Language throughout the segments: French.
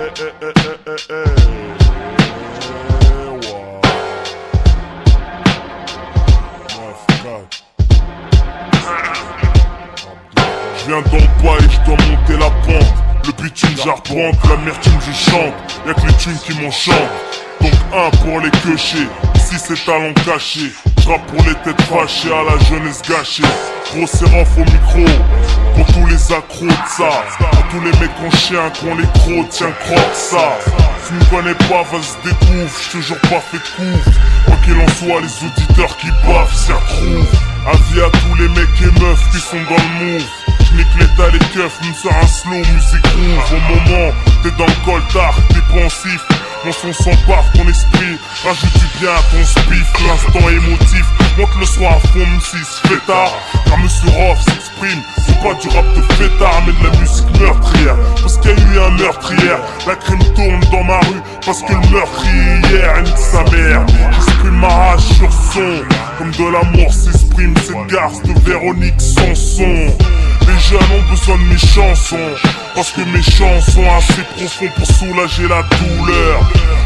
Je viens d'en bas et je dois monter la pente. Le bitume j'arpente, l'amertume je chante. Y'a que les thunes qui m'enchantent. Donc un pour les queuchés, ici c'est talent caché. J'rappe pour les têtes fâchées à la jeunesse gâchée. Gros sérof au micro, pour tous les accros de ça. Pour tous les mecs en chien qu'on les crocs, tiens croque ça. Si tu me connais pas, vas-y découvre, j'suis toujours pas fait de couvre. Quoi qu'il en soit, les auditeurs qui baffent s'y retrouvent. Avis à tous les mecs et meufs qui sont dans le move. J'nique l'état les keufs, me sort un slow, musique groove. Au moment, t'es dans le coltard, t'es pensif. Mon son s'empare ton esprit, rajoute du bien à ton spiff. L'instant émotif, monte le soir à fond, même si se fait tard. Car Monsieur Rof s'exprime, c'est pas du rap de fêtard, mais de la musique meurtrière. Parce qu'il y a eu un meurtre hier, la crime tourne dans ma rue. Parce que le meurtrier hier, nique sa mère. J'exprime ma rage sur son, comme de l'amour s'exprime cette garce de Véronique Sanson. Les jeunes ont besoin de mes chansons, parce que mes chants sont assez profonds pour soulager la douleur.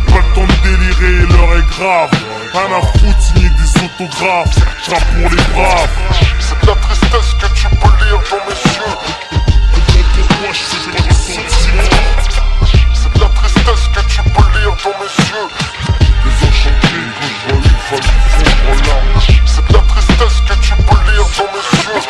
Pas le temps de délirer, l'heure est grave. Rien à foutre, signer des autographes. J'rappe pour les braves. C'est de la tristesse que tu peux lire dans mes yeux. Pourquoi je fais pas de sentiments? C'est de la tristesse que tu peux lire dans mes yeux. Désenchanté quand je vois une femme fondre en larmes. C'est de la tristesse que tu peux lire dans mes yeux.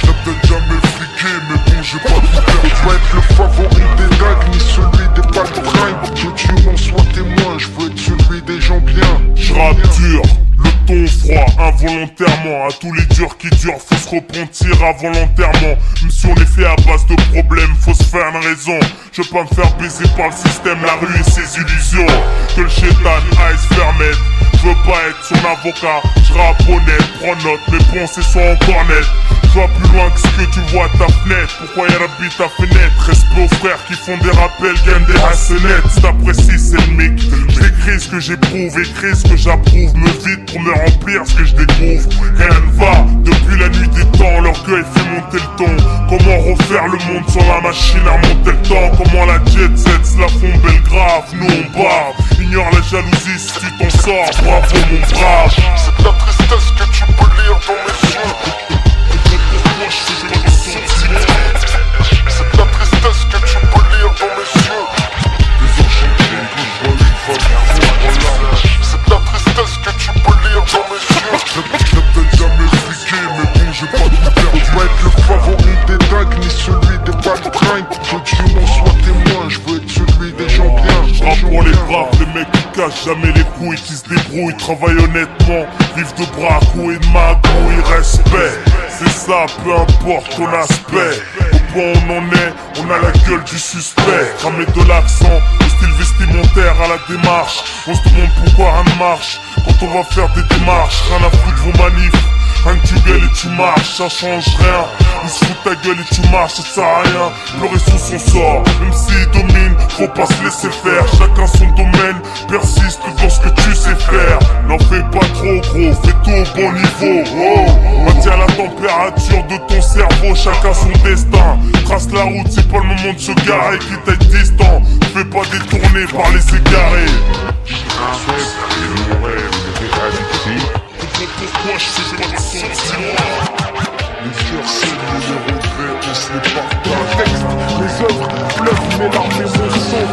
J'ai peut-être jamais friqué, mais bon j'ai pas tout perdu. Je veux être le favori des dagues, ni celui des palefringues. Que Dieu m'en soit témoin, je veux être celui des gens bien. J'rappe dur, le ton froid, involontairement. À tous les durs qui durent, faut se repentir involontairement. Même si on est fait à base de problèmes, faut se faire une raison. Je veux pas me faire baiser par le système, la rue et ses illusions. Que le chétan aille se faire mettre. Je veux pas être son avocat, j'rappe honnête, prends note, mes pensées sont encore nettes. Je vois plus loin que ce que tu vois à ta fenêtre. Pourquoi y'a rabbi ta fenêtre? Respect aux frères qui font des rappels, gagnent des hasselnettes. Si t'apprécies, c'est le mec. J'écris ce que j'éprouve, écris ce que j'approuve. Me vide pour me remplir ce que je découvre. Rien ne va, depuis la nuit des temps, l'orgueil fait monter le ton. Comment refaire le monde sans la machine à monter le temps? Comment la jet set se la font belle grave? Nous on barbe, ignore la jalousie si tu t'en sors. Bravo mon brave. C'est de la tristesse que tu peux lire dans mes yeux. Pourquoi je fais pas de sentiments? C'est de la tristesse que tu peux lire dans mes yeux. Désenchanté quand je vois une femme fondre en larmes. C'est de la tristesse que tu peux lire dans mes yeux. J'ai peut-être jamais friqué, mais bon j'ai pas tout perdu. Je veux être le favori des dagues, ni celui des palefringues. Que Dieu m'en soit témoin, je veux être celui des gens bien. J'rappe pour les braves, les mecs qui cachent jamais les couilles, qui se débrouillent, travaillent honnêtement, vivent de bras à coups et de magouilles, respect. C'est ça, peu importe ton aspect. Au point où on en est, on a la gueule du suspect. Cramer de l'accent, le style vestimentaire à la démarche. On se demande pourquoi rien ne marche quand on va faire des démarches. Rien à foutre vos manifs. Rien que tu gueules et tu marches, ça change rien. Ils se foutent ta gueule et tu marches, ça sert à rien. Pleurer sous son sort, même s'il domine, faut pas se laisser faire. Chacun son domaine, persiste dans ce que tu sais faire. N'en fais pas trop gros, fais tout au bon niveau. Oh. Maintiens la température de ton cerveau, chacun son destin. Trace la route, c'est pas le moment de se garer, quitte à être distant. Fais pas détourner par les égarés. Un rêve et mon rêve de réalité. Pourquoi je fais pas de sentiments? Les cœurs saignent, les regrets, on se les partage. Les œuvres pleuvent mes larmes et mon sang.